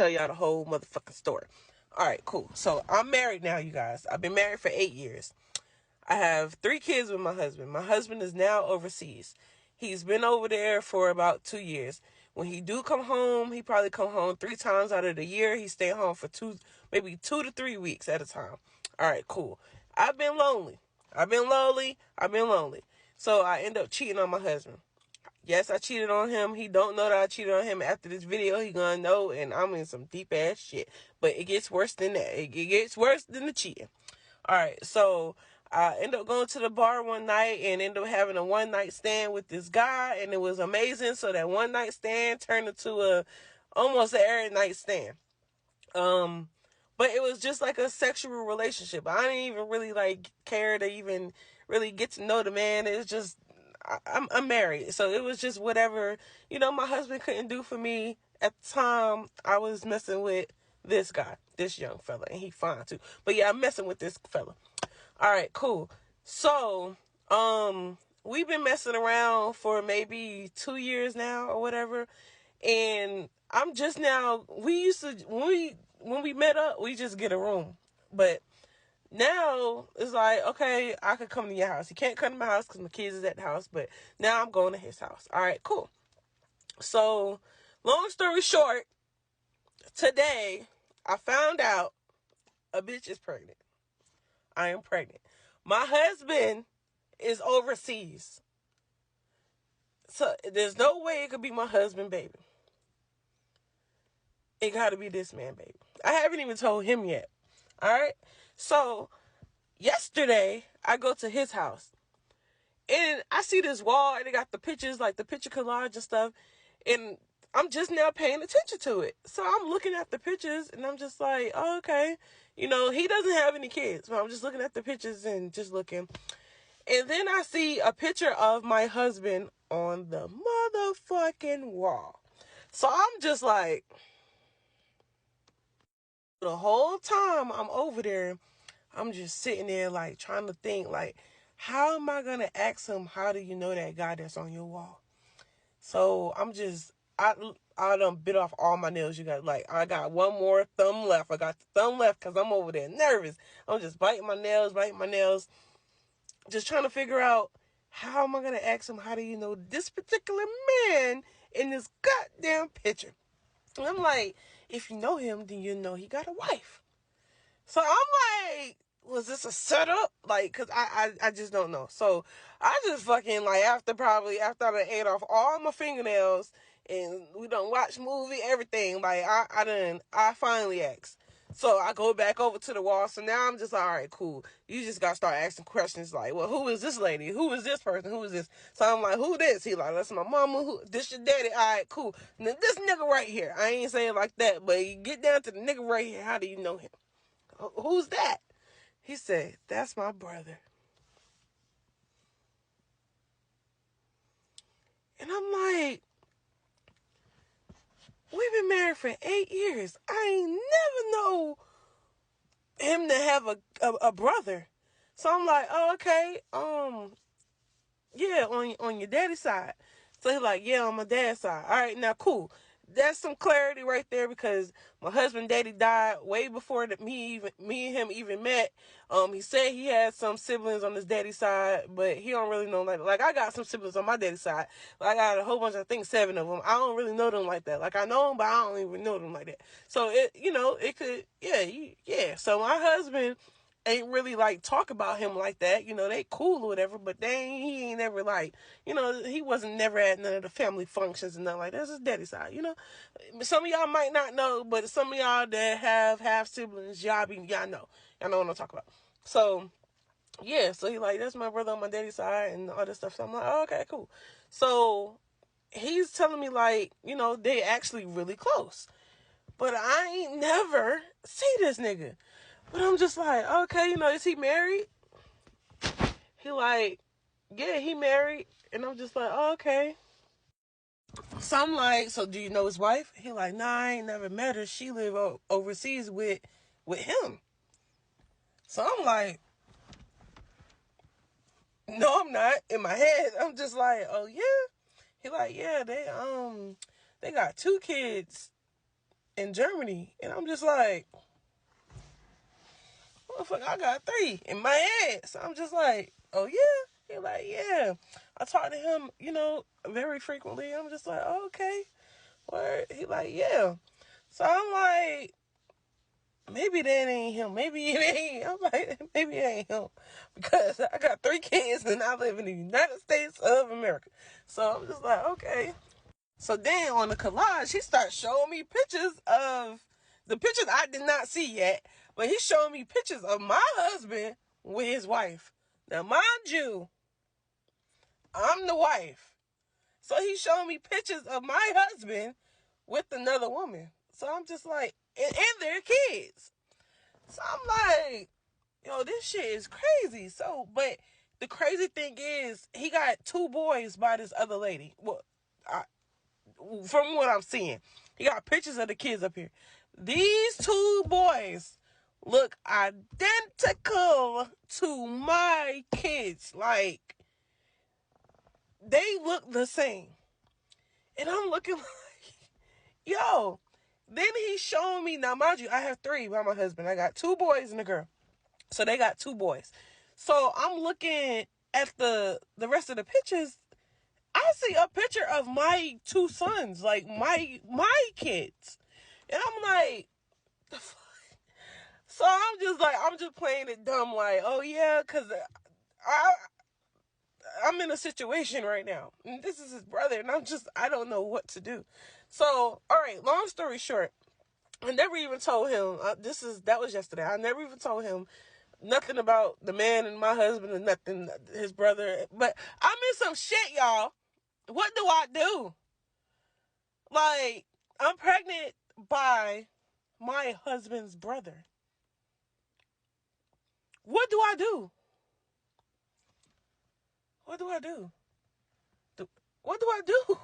tell y'all the whole motherfucking story. All right, cool. So I'm married now, you guys. I've been married for 8 years. I have 3 kids with my husband. My husband is now overseas. He's been over there for about 2 years. When he do come home, he probably come home 3 times out of the year. He stay home for maybe 2 to 3 weeks at a time. All right, cool. I've been lonely. I've been lonely. I've been lonely. So I end up cheating on my husband. Yes, I cheated on him. He don't know that I cheated on him. After this video, he gonna know, and I'm in some deep ass shit. But it gets worse than that. It gets worse than the cheating. All right, so I ended up going to the bar one night and ended up having a one night stand with this guy, and it was amazing. So that one night stand turned into a almost an every night stand. But it was just like a sexual relationship. I didn't even really like care to even really get to know the man. It was just I'm married, so it was just whatever my husband couldn't do for me at the time. I was messing with this guy, this young fella, and he fine too. But yeah, I'm messing with this fella. All right, cool. So, we've been messing around for maybe 2 years now or whatever. And I'm just now, we used to, when we met up, we just get a room. But now it's like, okay, I could come to your house. He can't come to my house because my kids is at the house, but now I'm going to his house. All right, cool. So, long story short, today I found out a bitch is pregnant. I am pregnant. My husband is overseas. So there's no way it could be my husband, baby. It got to be this man, baby. I haven't even told him yet. All right. So yesterday I go to his house and I see this wall and it got the pictures, like the picture collage and stuff. And I'm just now paying attention to it. So I'm looking at the pictures and I'm just like, oh, okay. He doesn't have any kids, but I'm just looking at the pictures and just looking. And then I see a picture of my husband on the motherfucking wall. So I'm just like, the whole time I'm over there, I'm just sitting there like trying to think like, how am I going to ask him, how do you know that guy that's on your wall? So I done bit off all my nails. You got like, I got one more thumb left. I got the thumb left because I'm over there nervous. I'm just biting my nails. Just trying to figure out, how am I going to ask him, how do you know this particular man in this goddamn picture? And I'm like, if you know him, then you know he got a wife. So I'm like, was this a setup? Like, cause I just don't know. So I just fucking like, after I done ate off all my fingernails and we done watch movie, everything, like I finally asked. So I go back over to the wall. So now I'm just like, all right, cool. You just gotta start asking questions like, well, who is this lady? Who is this person? Who is this? So I'm like, who this? He like, that's my mama. Who? This your daddy? All right, cool. Now this nigga right here. I ain't saying it like that, but you get down to the nigga right here. How do you know him? Who's that? He said, that's my brother. And I'm like, we've been married for 8 years. I ain't never know him to have a brother. So I'm like, oh, okay. Yeah, on your daddy's side. So he's like, yeah, on my dad's side. All right, now cool. That's some clarity right there because my husband daddy died way before me and him even met. He said he had some siblings on his daddy's side, but he don't really know like I got some siblings on my daddy's side. Like, I got a whole bunch, I think 7 of them. I don't really know them like that. Like, I know them, but I don't even know them like that. So it could, yeah. So my husband ain't really like talk about him like that. They cool or whatever, but he ain't never like, he wasn't never at none of the family functions and nothing like that. That's his daddy side. Some of y'all might not know, but some of y'all that have half siblings, y'all know. Y'all know what I'm talking about. So yeah, so he like, that's my brother on my daddy side and all this stuff. So I'm like, oh, okay, cool. So he's telling me like, they actually really close. But I ain't never see this nigga. But I'm just like, okay, is he married? He like, yeah, he married. And I'm just like, oh, okay. So I'm like, so do you know his wife? He like, nah, I ain't never met her. She live overseas with him. So I'm like, no, I'm not. In my head, I'm just like, oh yeah. He like, yeah, they got 2 kids in Germany. And I'm just like, motherfucker, I got 3 in my head. So I'm just like, oh yeah? He like, yeah. I talk to him, very frequently. I'm just like, oh, okay. Word. He like, yeah. So I'm like, maybe that ain't him. Maybe it ain't. I'm like, maybe it ain't him. Because I got 3 kids and I live in the United States of America. So I'm just like, okay. So then on the collage, he starts showing me pictures of the pictures I did not see yet. But he's showing me pictures of my husband with his wife. Now, mind you, I'm the wife. So he's showing me pictures of my husband with another woman. So I'm just like, and their kids. So I'm like, yo, this shit is crazy. So, but the crazy thing is, he got 2 boys by this other lady. Well, from what I'm seeing, he got pictures of the kids up here. These 2 boys look identical to my kids. Like, they look the same. And I'm looking like, yo. Then he's showing me, now mind you, I have 3 by my husband. I got 2 boys and a girl. So they got 2 boys. So I'm looking at the rest of the pictures. I see a picture of my 2 sons, like my kids. And I'm like, the fuck? So I'm just playing it dumb, like, oh yeah, because I'm in a situation right now. And this is his brother, and I don't know what to do. So, all right, long story short, I never even told him, that was yesterday. I never even told him nothing about the man and my husband and nothing, his brother. But I'm in some shit, y'all. What do I do? Like, I'm pregnant by my husband's brother. What do I do? What do I do? What do I do?